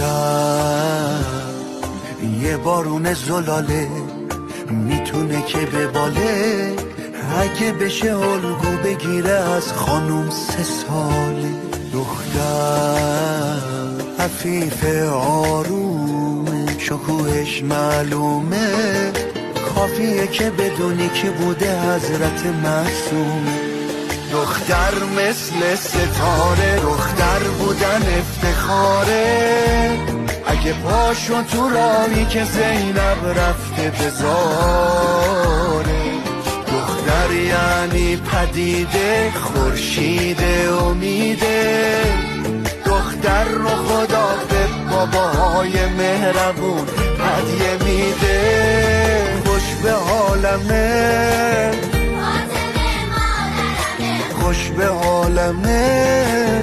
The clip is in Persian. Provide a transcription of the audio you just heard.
دختر یه بارون زلاله میتونه که بباله، اگه بشه الگو بگیره از خانوم 3 ساله. دختر عفیف آرومه، شکوهش معلومه، کافیه که بدونی که بوده حضرت معصومه. دختر مثل ستاره، دختر بودن افتخاره، اگه پاشو تو راهی که زینب رفته بذاره. دختر یعنی پدیده، خورشید امیده، دختر رو خدا به باباهای مهربون هدیه میده. خوش به عالمه، خوش به عالمه.